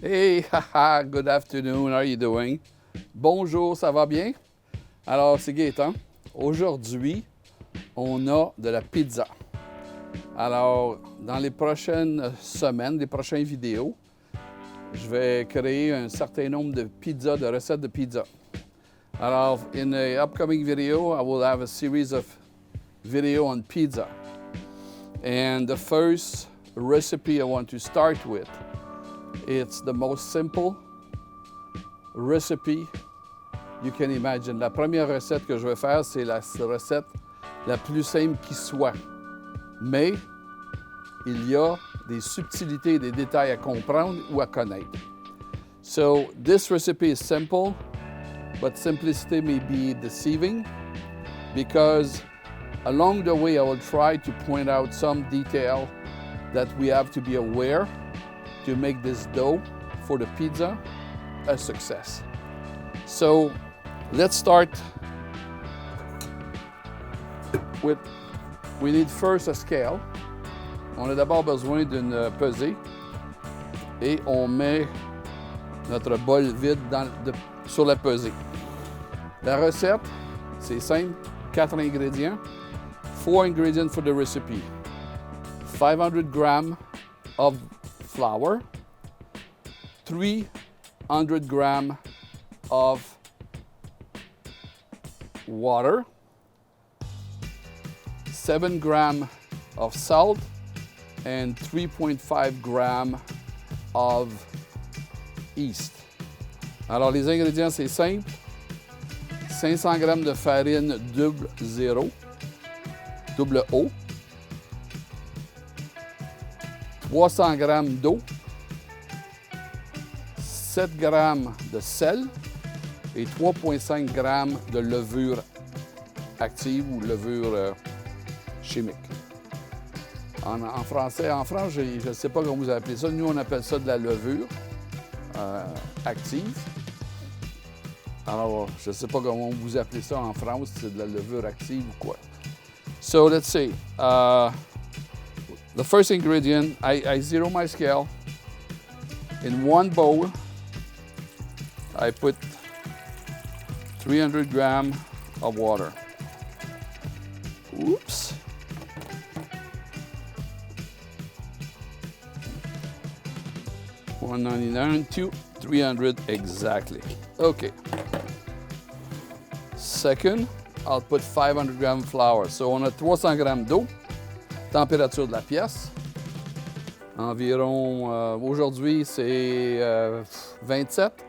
Hey, haha, good afternoon, how are you doing? Bonjour, ça va bien? Alors, c'est Gaëtan. Aujourd'hui, on a de la pizza. Alors, dans les prochaines semaines, les prochaines vidéos, je vais créer un certain nombre de pizzas, de recettes de pizza. Alors, in the upcoming video, I will have a series of video on pizza. And the first recipe I want to start with, it's the most simple recipe you can imagine. La première recette que je vais faire, c'est la recette la plus simple qui soit. Mais il y a des subtilités, des détails à comprendre ou à connaître. So this recipe is simple, but simplicity may be deceiving because along the way I will try to point out some detail that we have to be aware to make this dough for the pizza a success. So let's start with, we need first a scale. On a d'abord besoin d'une pesée et on met notre bol vide sur la pesée. La recette, c'est simple, 4 ingrédients. 4 ingredients for the recipe. 500 grams of flour, 300 grams of water, 7 grams of salt, and 3.5 grams of yeast. Alors, les ingrédients, c'est simple. 500 grams de farine double O, 300 grammes d'eau, 7 grammes de sel et 3,5 grammes de levure active ou levure chimique. En français, en France, je ne sais pas comment vous appelez ça. Nous, on appelle ça de la levure active. Alors, je ne sais pas comment vous appelez ça en France, si c'est de la levure active ou quoi. So let's see. The first ingredient, I zero my scale. In one bowl, I put 300 grams of water. Oops. $1.99 to 300 exactly. Okay. Second, I'll put 500 grams of flour. So on a 300 grammes d'eau, température de la pièce. Environ, aujourd'hui c'est 27.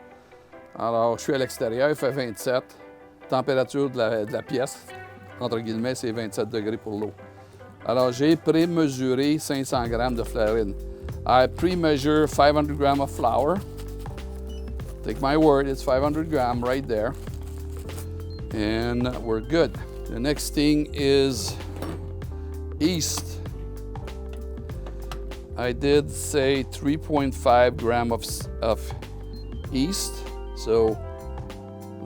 Alors je suis à l'extérieur, il fait 27. Température de la pièce, entre guillemets, c'est 27 degrés pour l'eau. Alors j'ai pré-mesuré 500 grammes de farine. I pre-measure 500 grams of flour. Take my word, it's 500 grams right there. And we're good. The next thing is yeast. I did say 3.5 grams of yeast. So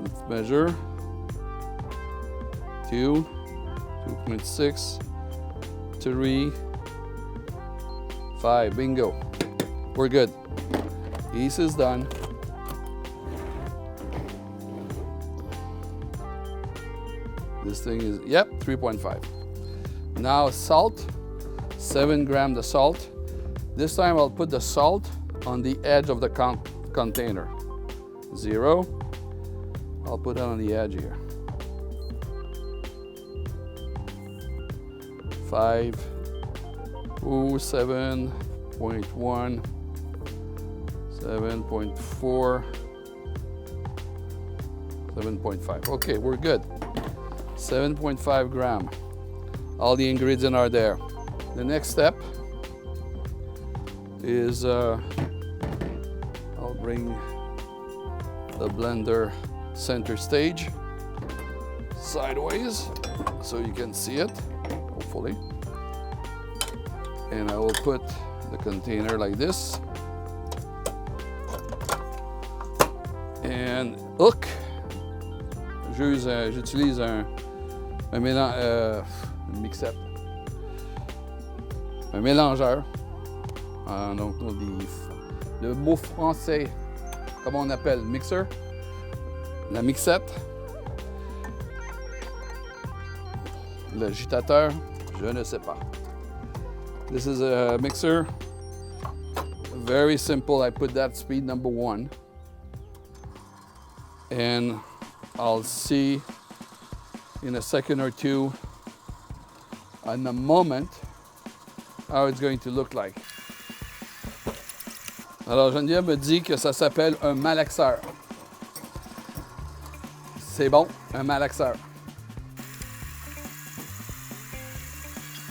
let's measure 2, 2.6, 3, 5. Bingo. We're good. Yeast is done. This thing is, yep, 3.5. Now salt, 7 grams of salt. This time I'll put the salt on the edge of the container. 0. I'll put it on the edge here. 5. Ooh, 7.1. 7.4. 7.5. Okay, we're good. 7.5 grams. All the ingredients are there. The next step is I'll bring the blender center stage sideways so you can see it, hopefully. And I will put the container like this. And hook. J'utilise un mix-up. Un mélangeur. Donc, le mot français, comment on appelle, mixer, la mixette, l'agitateur, je ne sais pas. This is a mixer, very simple. I put that speed number 1, and I'll see in a second or two, in a moment, how it's going to look like. Alors Geneviève me dit que ça s'appelle un malaxeur. C'est bon, un malaxeur.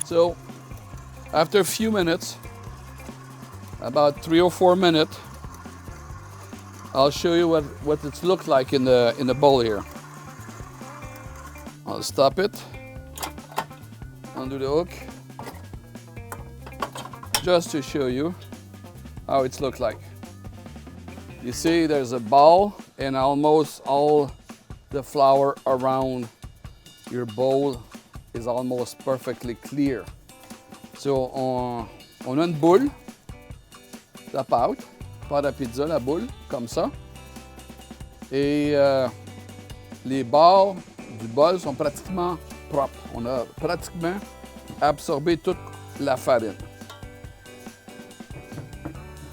So, after a few minutes, about 3 or 4 minutes, I'll show you what it looks like in the bowl here. I'll stop it, undo the hook, just to show you how it looks like. You see there's a ball and almost all the flour around your bowl is almost perfectly clear. So on a une boule, la pâte à pizza, la boule, comme ça. Et les bords du bol sont pratiquement propres. On a pratiquement absorbé toute la farine.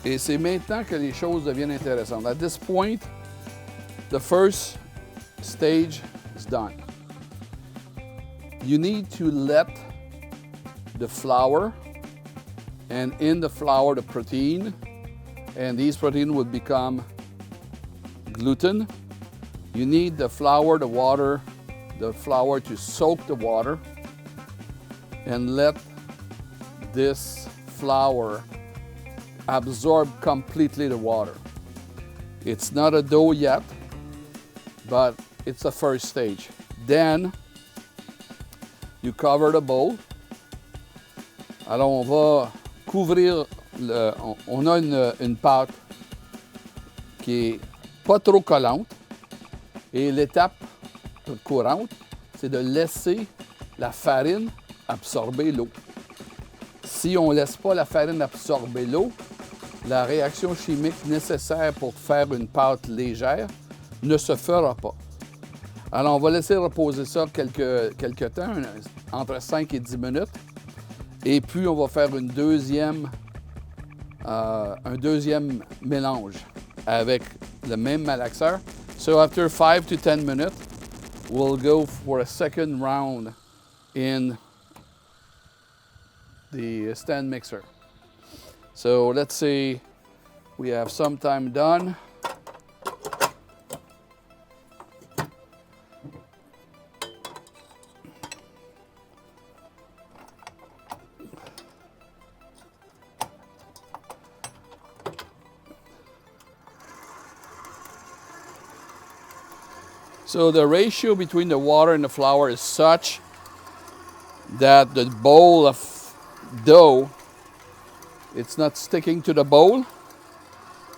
Et c'est maintenant que les choses deviennent intéressantes. At this point, the first stage is done. You need to let the flour, and in the flour the protein, and these protein will become gluten. You need the flour, the water, the flour to soak the water, and let this flour absorb completely the water. It's not a dough yet, but it's the first stage. Then you cover the bowl. Alors on va couvrir, on a une pâte qui est pas trop collante, et l'étape courante, c'est de laisser la farine absorber l'eau. Si on ne laisse pas la farine absorber l'eau, la réaction chimique nécessaire pour faire une pâte légère ne se fera pas. Alors, on va laisser reposer ça quelques temps, entre 5 et 10 minutes. Et puis, on va faire un deuxième mélange avec le même malaxeur. So, after 5 to 10 minutes, we'll go for a second round in the stand mixer. So let's say we have some time done. So the ratio between the water and the flour is such that the bowl of dough, it's not sticking to the bowl,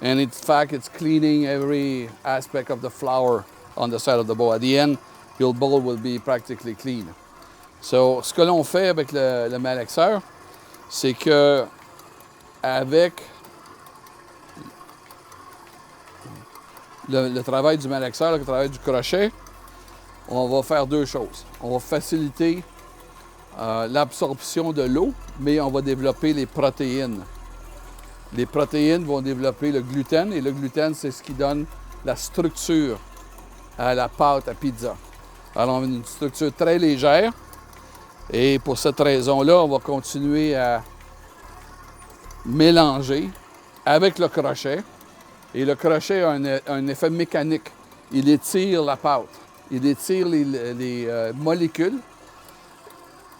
and in fact it's cleaning every aspect of the flour on the side of the bowl. At the end, your bowl will be practically clean. So, ce que l'on fait avec le malaxeur, c'est que avec le travail du malaxeur, le travail du crochet, on va faire deux choses. On va faciliter l'absorption de l'eau, mais on va développer les protéines. Les protéines vont développer le gluten, et le gluten, c'est ce qui donne la structure à la pâte à pizza. Alors, on a une structure très légère, et pour cette raison-là, on va continuer à mélanger avec le crochet. Et le crochet a un effet mécanique. Il étire la pâte, il étire les molécules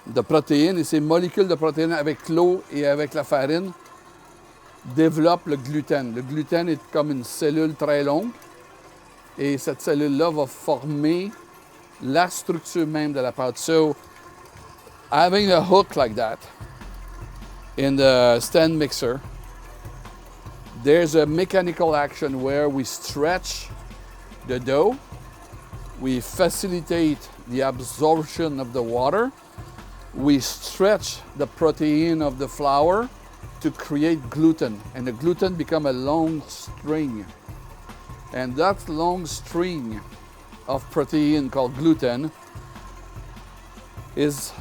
de protéines, et ces molécules de protéines avec l'eau et avec la farine développent le gluten. Le gluten est comme une cellule très longue, et cette cellule-là va former la structure même de la pâte. So, having a hook like that in the stand mixer, there's a mechanical action where we stretch the dough, we facilitate the absorption of the water, we stretch the protein of the flour, to create gluten, and the gluten become a long string. And that long string of protein called gluten is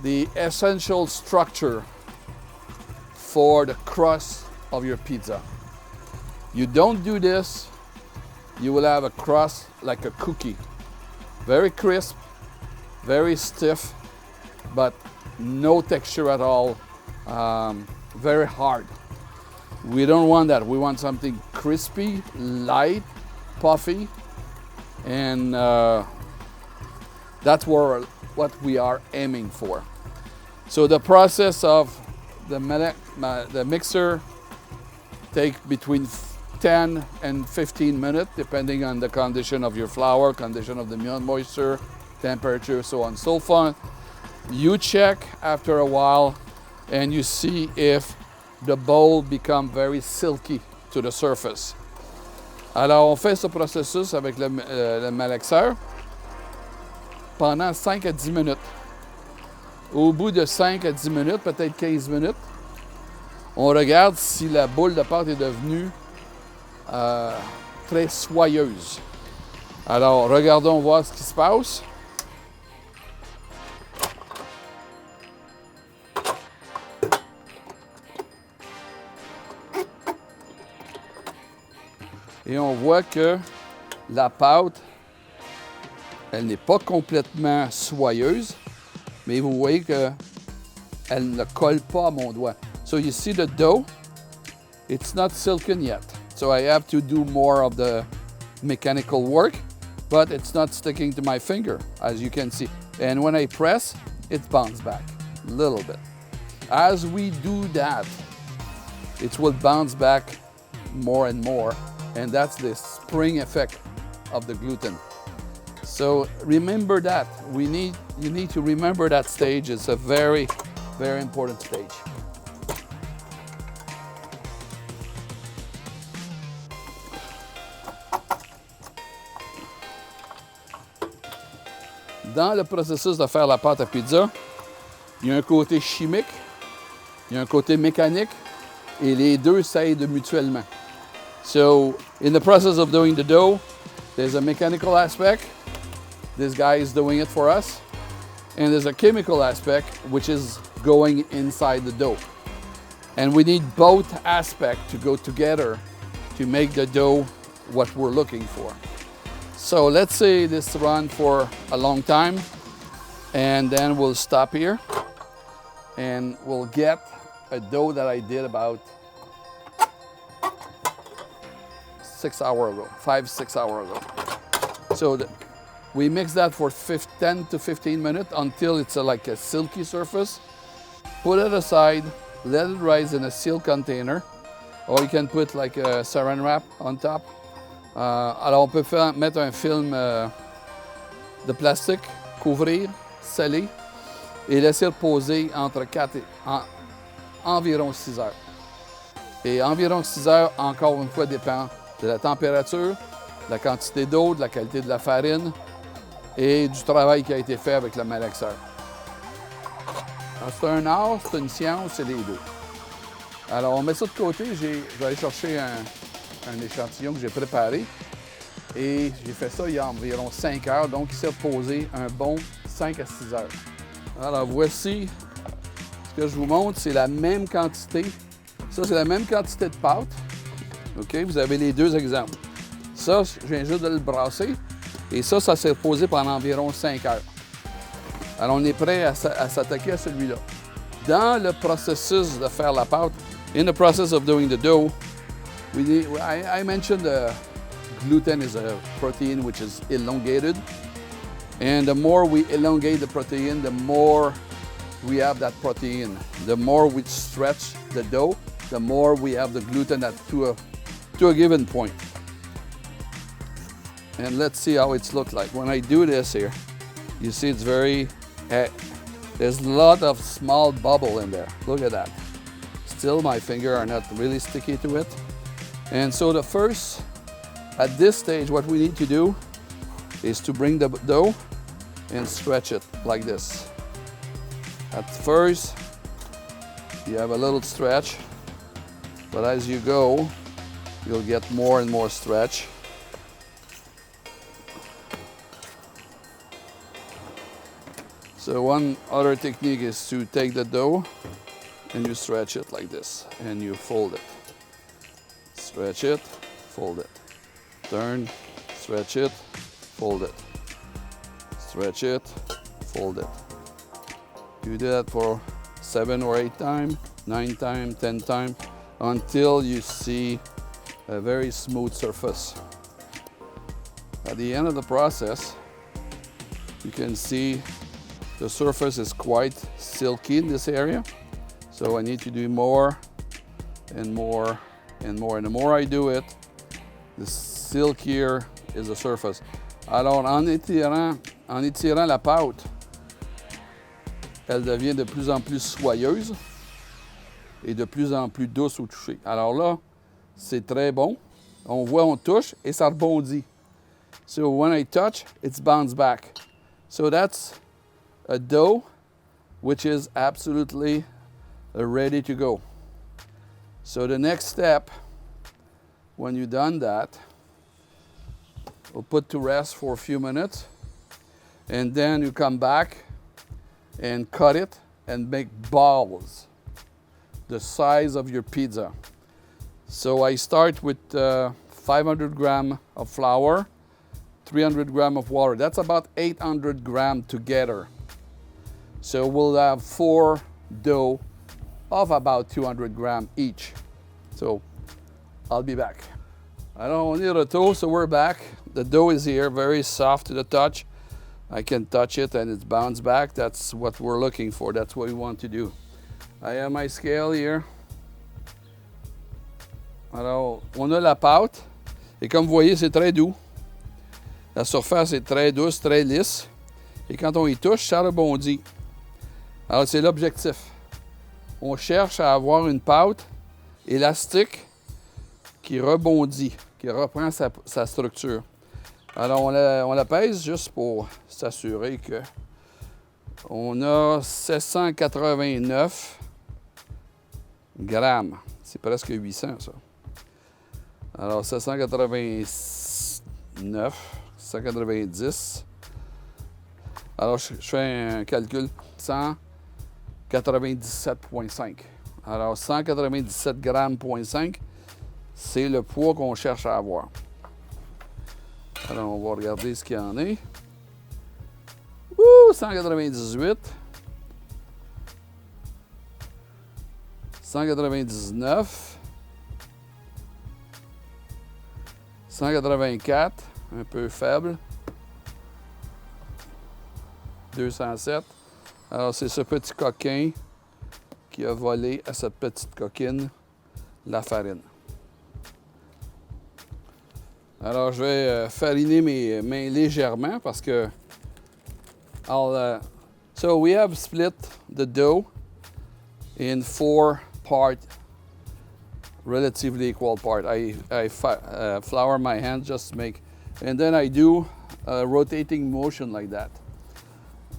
the essential structure for the crust of your pizza. You don't do this, you will have a crust like a cookie. Very crisp, very stiff, but no texture at all, very hard. We don't want that. We want something crispy, light, puffy, and that's what we are aiming for. So the process of the mixer takes between 10 and 15 minutes, depending on the condition of your flour, condition of the moisture, temperature, so on and so forth. You check after a while and you see if the bowl becomes very silky to the surface. Alors, on fait ce processus avec le malaxeur pendant 5 à 10 minutes. Au bout de 5 à 10 minutes, peut-être 15 minutes, on regarde si la boule de pâte est devenue très soyeuse. Alors, regardons voir ce qui se passe. Et on voit que la pâte, elle n'est pas complètement soyeuse, mais vous voyez qu'elle ne colle pas à mon doigt. So you see the dough, it's not silken yet. So I have to do more of the mechanical work, but it's not sticking to my finger, as you can see. And when I press, it bounces back a little bit. As we do that, it will bounce back more and more. And that's the spring effect of the gluten. So remember that. You need to remember that stage. It's a very, very important stage. Dans le processus de faire la pâte à pizza, il y a un côté chimique, il y a un côté mécanique, et les deux s'aident mutuellement. So, in the process of doing the dough, there's a mechanical aspect. This guy is doing it for us. And there's a chemical aspect, which is going inside the dough. And we need both aspects to go together to make the dough what we're looking for. So let's say this runs for a long time, and then we'll stop here, and we'll get a dough that I did about 6 hours ago, 5-6 hours ago. So we mix that for 10 to 15 minutes until it's like a silky surface. Put it aside, let it rise in a sealed container, or you can put like a saran wrap on top. Alors on peut mettre un film de plastique, couvrir, sceller et laisser reposer entre 4 et environ 6 heures. Et environ 6 heures, encore une fois, dépend de la température, de la quantité d'eau, de la qualité de la farine et du travail qui a été fait avec le malaxeur. C'est un art, c'est une science, c'est les deux. Alors, on met ça de côté. Je vais aller chercher un échantillon que j'ai préparé. Et j'ai fait ça il y a environ 5 heures, donc il s'est reposé un bon 5 à 6 heures. Alors, voici ce que je vous montre. C'est la même quantité. Ça, c'est la même quantité de pâte. OK? Vous avez les deux exemples. Ça, je viens juste de le brasser. Et ça s'est reposé pendant environ 5 heures. Alors, on est prêt à s'attaquer à celui-là. Dans le processus de faire la pâte, in the process of doing the dough, I mentioned gluten is a protein which is elongated. And the more we elongate the protein, the more we have that protein. The more we stretch the dough, the more we have the gluten to a given point. And let's see how it's looked like. When I do this here, you see it's very, there's a lot of small bubble in there. Look at that. Still, my fingers are not really sticky to it. And so at this stage, what we need to do is to bring the dough and stretch it like this. At first, You have a little stretch, but as you go, you'll get more and more stretch. So one other technique is to take the dough and you stretch it like this and you fold it. Stretch it, fold it. Turn, stretch it, fold it. Stretch it, fold it. You do that for 7 or 8 times, 9 times, 10 times, until you see a very smooth surface. At the end of the process, you can see the surface is quite silky in this area. So I need to do more and more and more. And the more I do it, the silkier is the surface. Alors en étirant la pâte, elle devient de plus en plus soyeuse et de plus en plus douce au toucher. Alors là, c'est très bon. On voit, on touche et ça rebondit. So when I touch, it's bounced back. So that's a dough which is absolutely ready to go. So the next step, when you've done that, we'll put to rest for a few minutes, and then you come back and cut it and make balls the size of your pizza. So I start with 500 grams of flour, 300 grams of water. That's about 800 grams together. So we'll have 4 dough of about 200 grams each. So I'll be back. Alors, on est retour, so we're back. The dough is here, very soft to the touch. I can touch it and it's bounced back. That's what we're looking for. That's what we want to do. I have my scale here. Alors, on a la pâte. Et comme vous voyez, c'est très doux. La surface est très douce, très lisse. Et quand on y touche, ça rebondit. Alors, c'est l'objectif. On cherche à avoir une pâte élastique qui rebondit, qui reprend sa structure. Alors, on la pèse juste pour s'assurer que on a 789 grammes. C'est presque 800, ça. Alors, 789, 190. Alors, je fais un calcul. 197,5. Alors, 197 grammes, 0,5, c'est le poids qu'on cherche à avoir. Alors, on va regarder ce qu'il y en est. 198. 199. 184, un peu faible. 207. Alors, c'est ce petit coquin qui a volé à cette petite coquine la farine. Alors, je vais fariner mes mains légèrement parce que... so we have split the dough in 4 parts, relatively equal part. I flour my hands just to make... And then I do a rotating motion like that.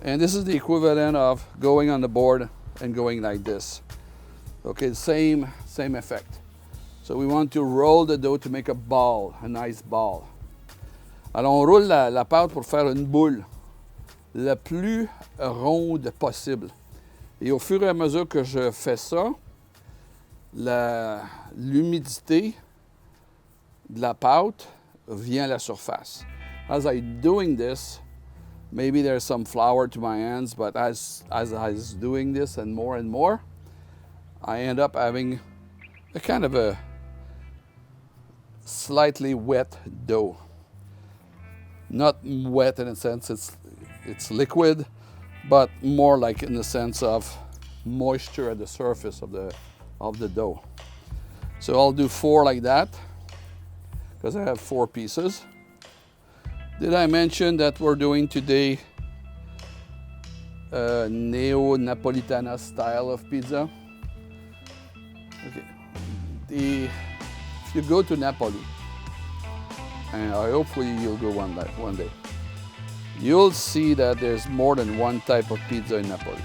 And this is the equivalent of going on the board and going like this. Okay, same effect. So we want to roll the dough to make a ball, a nice ball. Alors on roule la pâte pour faire une boule la plus ronde possible. Et au fur et à mesure que je fais ça, l'humidité de la pâte vient à la surface. As I'm doing this, maybe there's some flour to my hands, but as I was doing this and more, I end up having a kind of a slightly wet dough. Not wet in a sense, it's liquid, but more like in the sense of moisture at the surface of the dough. So I'll do 4 like that, because I have 4 pieces. Did I mention that we're doing today a Neapolitan style of pizza? Okay. If you go to Napoli, and I hopefully you'll go one day, you'll see that there's more than one type of pizza in Napoli.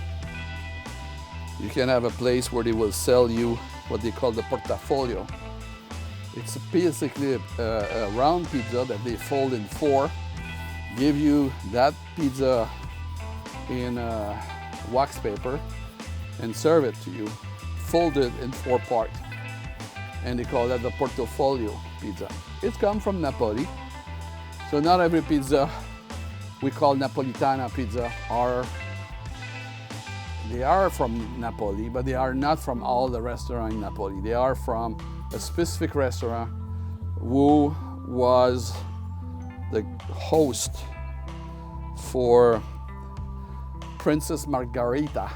you can have a place where they will sell you what they call the portafolio. It's basically a round pizza that they fold in four, give you that pizza in wax paper and serve it to you, folded in four parts. And they call that the portafolio pizza. It's come from Napoli. So not every pizza we call Napolitana pizza they are from Napoli, but they are not from all the restaurants in Napoli. They are from a specific restaurant who was the host for Princess Margherita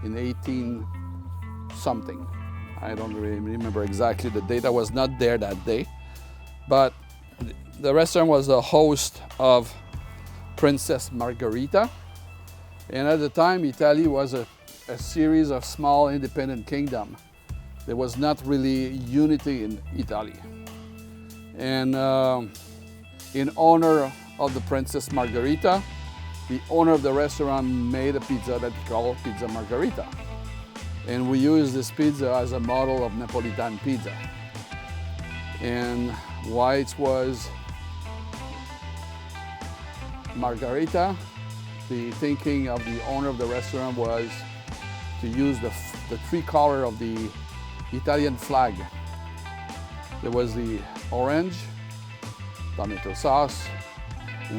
in 18 something. I don't really remember exactly the date. I was not there that day, but the restaurant was the host of Princess Margherita. And at the time, Italy was a series of small independent kingdoms. There was not really unity in Italy. And in honor of the Princess Margherita, the owner of the restaurant made a pizza that he called Pizza Margherita. And we use this pizza as a model of Neapolitan pizza. And why it was Margherita, the thinking of the owner of the restaurant was to use the three color of the Italian flag. There was the orange, tomato sauce,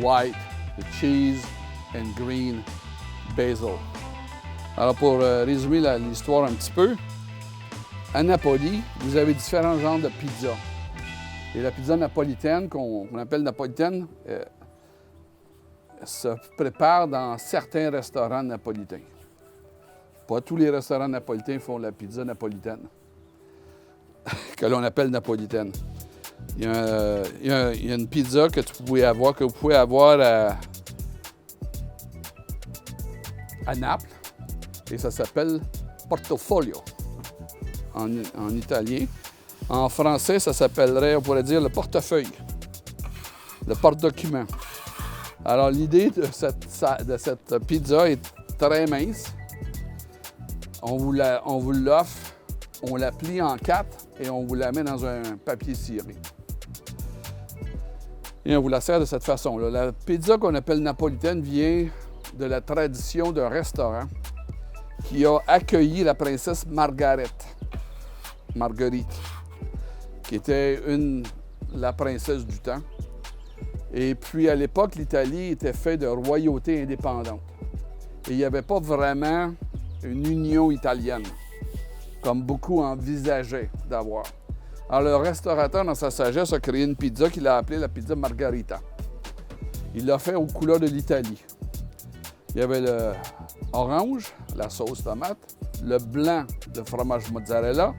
white, the cheese, and green basil. Alors pour résumer l'histoire un petit peu, à Napoli, vous avez différents genres de pizza. Et la pizza napolitaine, qu'on appelle napolitaine, se prépare dans certains restaurants napolitains. Pas tous les restaurants napolitains font la pizza napolitaine, que l'on appelle napolitaine. Il y a une pizza que vous pouvez avoir à Naples, et ça s'appelle portafolio en italien. En français, ça s'appellerait, on pourrait dire, le portefeuille, le porte-document. Alors, l'idée de cette pizza est très mince. On vous l'offre, on la plie en quatre et on vous la met dans un papier ciré. Et on vous la sert de cette façon-là. La pizza qu'on appelle napolitaine vient de la tradition d'un restaurant qui a accueilli la princesse Margherite, qui était la princesse du temps. Et puis, à l'époque, l'Italie était faite de royautés indépendantes. Et il n'y avait pas vraiment une union italienne, comme beaucoup envisageaient d'avoir. Alors, le restaurateur, dans sa sagesse, a créé une pizza qu'il a appelée la pizza margherita. Il l'a fait aux couleurs de l'Italie. Il y avait l'orange, la sauce tomate, le blanc de fromage mozzarella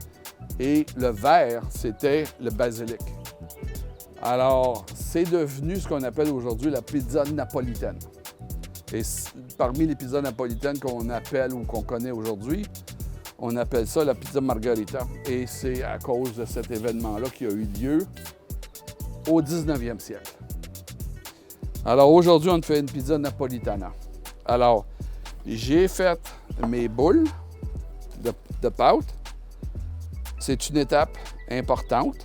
et le vert, c'était le basilic. Alors, c'est devenu ce qu'on appelle aujourd'hui la pizza napolitaine. Et parmi les pizzas napolitaines qu'on appelle ou qu'on connaît aujourd'hui, on appelle ça la pizza margherita. Et c'est à cause de cet événement-là qui a eu lieu au 19e siècle. Alors, aujourd'hui, on fait une pizza napolitana. Alors, j'ai fait mes boules de pâte. C'est une étape importante.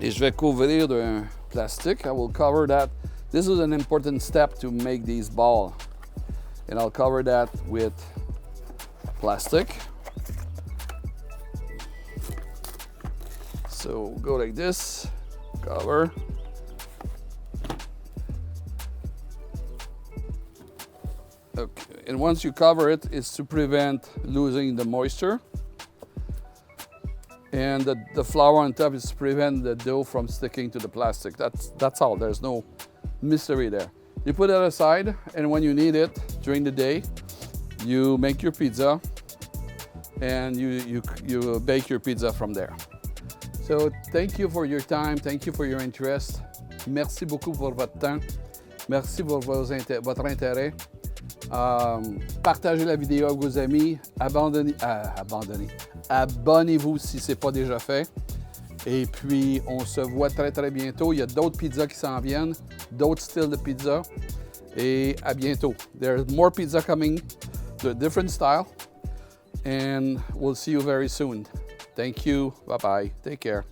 Et je vais couvrir d'un plastique. I will cover that. This is an important step to make these balls. And I'll cover that with plastic. So go like this, cover. Okay. And once you cover it, it's to prevent losing the moisture. And the flour on top is to prevent the dough from sticking to the plastic. That's all. There's no mystery there. You put it aside, and when you need it during the day, you make your pizza, and you bake your pizza from there. So thank you for your time. Thank you for your interest. Merci beaucoup pour votre temps. Merci pour votre intérêt. Partagez la vidéo avec vos amis. Abonnez-vous si ce n'est pas déjà fait. Et puis, on se voit très, très bientôt. Il y a d'autres pizzas qui s'en viennent, d'autres styles de pizza. Et à bientôt. There's more pizza coming. different style. And we'll see you very soon. Thank you. Bye-bye. Take care.